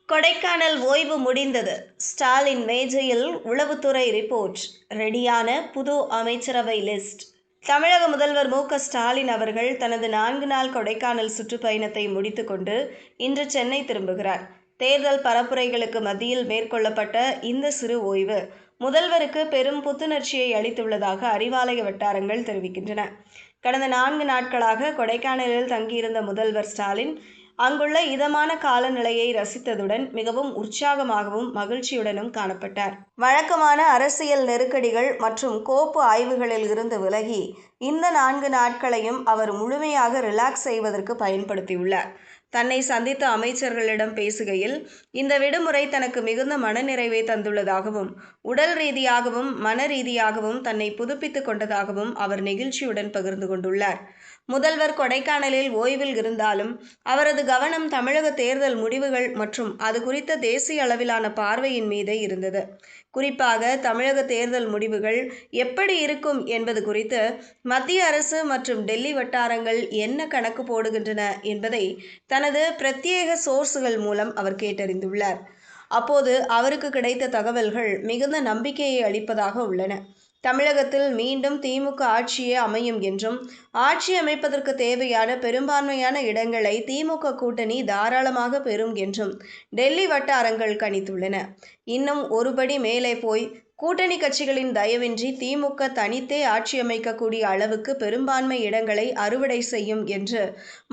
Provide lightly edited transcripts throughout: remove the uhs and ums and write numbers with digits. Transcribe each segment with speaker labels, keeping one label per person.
Speaker 1: கொடைக்கானல் ஓய்வு முடிந்தது. ஸ்டாலின் மேஜையில் உளவுத்துறை ரிப்போர்ட். ரெடியான புது அமைச்சரவை லிஸ்ட். தமிழக முதல்வர் மு.க.ஸ்டாலின் அவர்கள் தனது 4 நாள் கொடைக்கானல் சுற்றுப்பயணத்தை முடித்துக்கொண்டு இன்று சென்னை திரும்புகிறார். தேர்தல் பரப்புரைகளுக்கு மத்தியில் மேற்கொள்ளப்பட்ட இந்த சிறு ஓய்வு முதல்வருக்கு பெரும் புத்துணர்ச்சியை அளித்துள்ளதாக அறிவாலய வட்டாரங்கள் தெரிவிக்கின்றன. கடந்த 4 நாட்களாக கொடைக்கானலில் தங்கியிருந்த முதல்வர் ஸ்டாலின் அங்குள்ள இதமான காலநிலையை ரசித்ததுடன் மிகவும் உற்சாகமாகவும் மகிழ்ச்சியுடனும் காணப்பட்டார். வழக்கமான அரசியல் நெருக்கடிகள் மற்றும் கோப்பு ஆய்வுகளில் இருந்து விலகி இந்த 4 நாட்களையும் அவர் முழுமையாக ரிலாக்ஸ் செய்வதற்கு பயன்படுத்தியுள்ளார். தன்னை சந்தித்த அமைச்சர்களிடம் பேசுகையில் இந்த விடுமுறை தனக்கு மிகுந்த மனநிறைவை தந்துள்ளதாகவும் உடல் ரீதியாகவும் மன ரீதியாகவும் தன்னை புதுப்பித்துக் கொண்டதாகவும் அவர் நெகிழ்ச்சியுடன் பகிர்ந்து கொண்டுள்ளார். முதல்வர் கொடைக்கானலில் ஓய்வில் இருந்தாலும் அவரது கவனம் தமிழக தேர்தல் முடிவுகள் மற்றும் அது குறித்த தேசிய அளவிலான பார்வையின் மீதே இருந்தது. குறிப்பாக தமிழக தேர்தல் முடிவுகள் எப்படி இருக்கும் என்பது குறித்து மத்திய அரசு மற்றும் டெல்லி வட்டாரங்கள் என்ன கணக்கு போடுகின்றன என்பதை தனது பிரத்யேக சோர்ஸ்கள் மூலம் அவர் கேட்டறிந்துள்ளார். அப்போது அவருக்கு கிடைத்த தகவல்கள் மிகுந்த நம்பிக்கையை அளிப்பதாக உள்ளன. தமிழகத்தில் மீண்டும் திமுக ஆட்சியே அமையும் என்றும் ஆட்சி அமைப்பதற்கு தேவையான பெரும்பான்மையான இடங்களை திமுக கூட்டணி தாராளமாக பெறும் என்றும் டெல்லி வட்டாரங்கள் கணித்துள்ளன. இன்னும் ஒருபடி மேலே போய் கூட்டணி கட்சிகளின் தயவின்றி திமுக தனித்தே ஆட்சி அமைக்கக்கூடிய அளவுக்கு பெரும்பான்மை இடங்களை அறுவடை செய்யும் என்று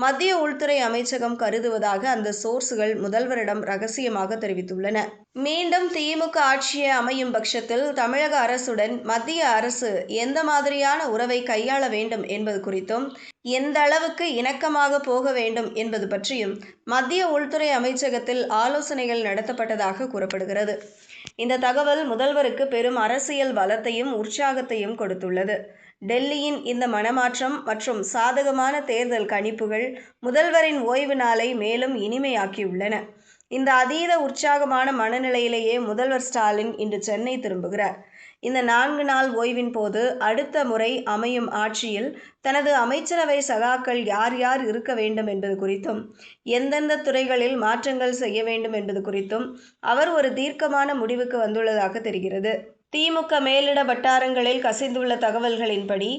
Speaker 1: மத்திய உள்துறை அமைச்சகம் கருதுவதாக அந்த சோர்ஸ்கள் முதல்வரிடம் ரகசியமாக தெரிவித்துள்ளன. மீண்டும் திமுக ஆட்சியே அமையும் பட்சத்தில் தமிழக அரசுடன் மத்திய அரசு எந்த மாதிரியான உறவை கையாள வேண்டும் என்பது குறித்தும் எந்த அளவுக்கு இணக்கமாக போக வேண்டும் என்பது பற்றியும் மத்திய உள்துறை அமைச்சகத்தில் ஆலோசனைகள் நடத்தப்பட்டதாக கூறப்படுகிறது. இந்த தகவல் முதல்வருக்கு பெரும் அரசியல் பலத்தையும் உற்சாகத்தையும் கொடுத்துள்ளது. டெல்லியின் இந்த மனமாற்றம் மற்றும் சாதகமான தேர்தல் கணிப்புகள் முதல்வரின் ஓய்வு நாளை மேலும் இனிமையாக்கியுள்ளன. இந்த அதீத உற்சாகமான மனநிலையிலேயே முதல்வர் ஸ்டாலின் இன்று சென்னை திரும்புகிறார். இந்த 4 நாள் ஓய்வின் போது அடுத்த முறை அமையும் ஆட்சியில் தனது அமைச்சரவை சகாக்கள் யார் யார் இருக்க வேண்டும் என்பது குறித்தும் எந்தெந்த துறைகளில் மாற்றங்கள் செய்ய வேண்டும் என்பது குறித்தும் அவர் ஒரு தீர்க்கமான முடிவுக்கு வந்துள்ளதாக தெரிகிறது. திமுக மேலிட வட்டாரங்களில் கசிந்துள்ள தகவல்களின்படி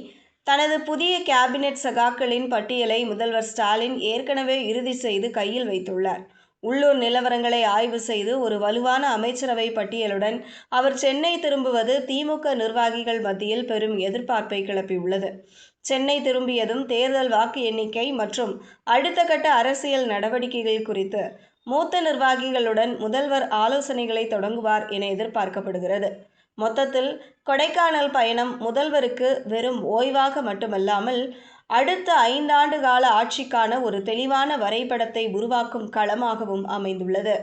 Speaker 1: தனது புதிய கேபினெட் சகாக்களின் பட்டியலை முதல்வர் ஸ்டாலின் ஏற்கனவே இறுதி செய்து கையில் வைத்துள்ளார். உள்ளூர் நிலவரங்களை ஆய்வு செய்து ஒரு வலுவான அமைச்சரவை பட்டியலுடன் அவர் சென்னை திரும்புவது திமுக நிர்வாகிகள் மத்தியில் பெரும் எதிர்பார்ப்பை கிளப்பியுள்ளது. சென்னை திரும்பியதும் தேர்தல் வாக்கு எண்ணிக்கை மற்றும் அடுத்த கட்ட அரசியல் நடவடிக்கைகள் குறித்து மூத்த நிர்வாகிகளுடன் முதல்வர் ஆலோசனைகளை தொடங்குவார் என எதிர்பார்க்கப்படுகிறது. மொத்தத்தில் கொடைக்கானல் பயணம் முதல்வருக்கு வெறும் ஓய்வாக மட்டுமல்லாமல் அடுத்த 5 ஆண்டு கால ஆட்சிக்கான ஒரு தெளிவான வரைபடத்தை உருவாக்கும் களமாகவும் அமைந்துள்ளது.